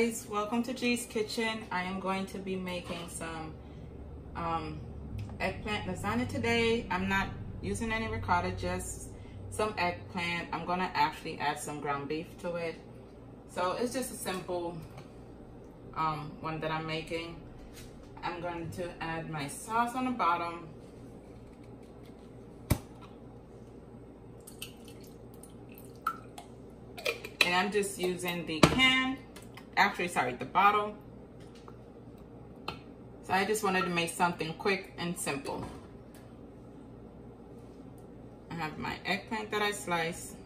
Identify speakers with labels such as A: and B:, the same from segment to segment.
A: guys, welcome to G's Kitchen. I am going to be making some eggplant lasagna today. I'm not using any ricotta, just some eggplant. I'm gonna actually add some ground beef to it. So it's just a simple one that I'm making. I'm going to add my sauce on the bottom. And I'm just using the can, the bottle. So I just wanted to make something quick and simple. I have my eggplant that I sliced.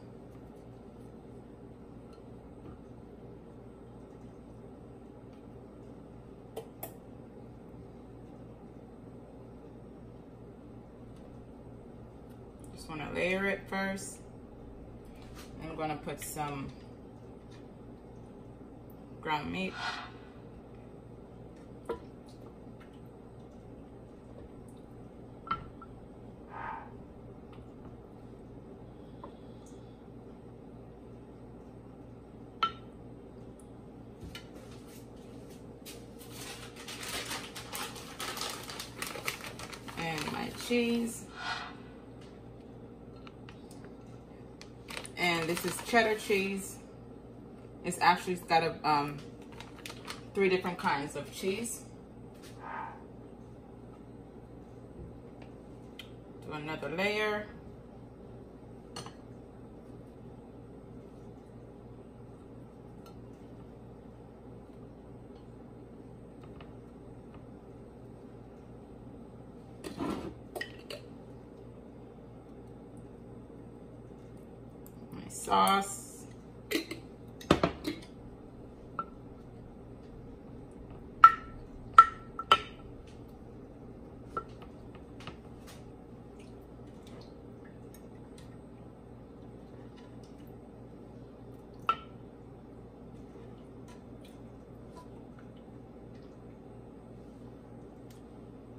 A: Just want to layer it first. I'm going to put some ground meat. And my cheese. And this is cheddar cheese. It's actually got a 3 different kinds of cheese. Do another layer. My sauce.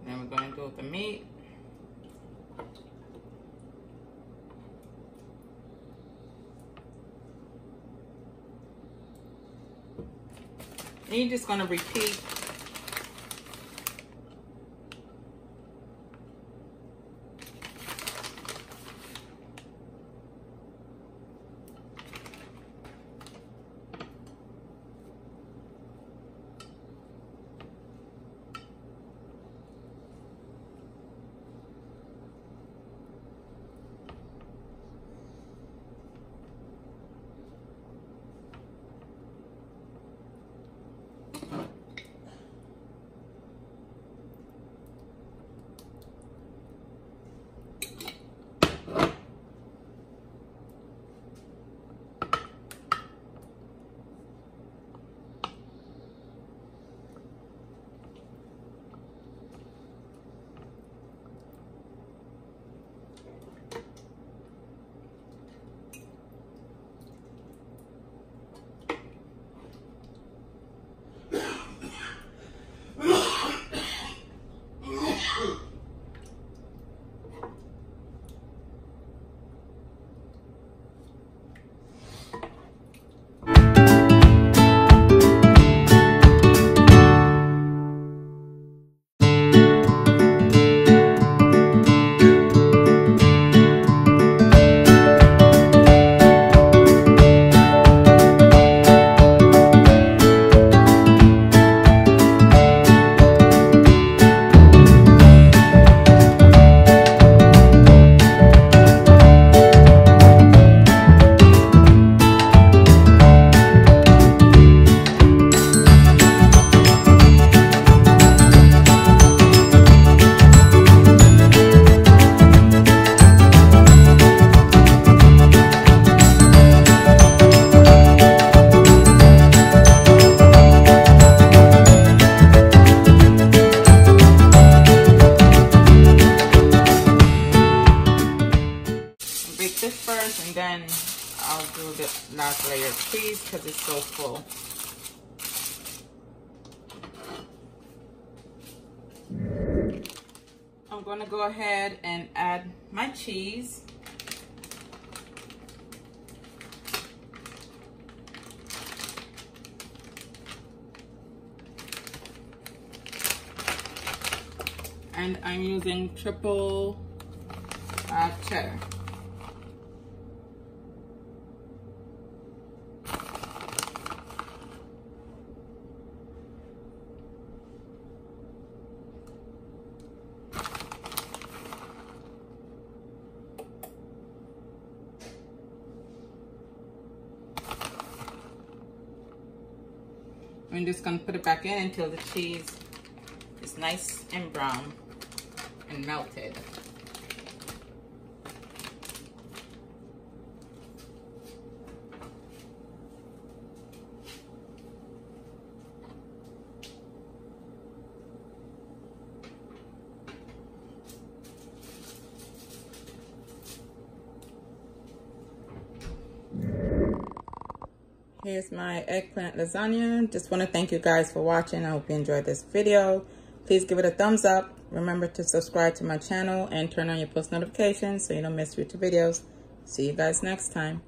A: Then we're going to go with the meat. And you're just going to repeat. This first, and then I'll do the last layer of cheese because it's so full. I'm going to go ahead and add my cheese. And I'm using triple cheddar. I'm just gonna put it back in until the cheese is nice and brown and melted. Here's my eggplant lasagna. Just want to thank you guys for watching. I hope you enjoyed this video. Please give it a thumbs up. Remember to subscribe to my channel and turn on your post notifications so you don't miss future videos. See you guys next time.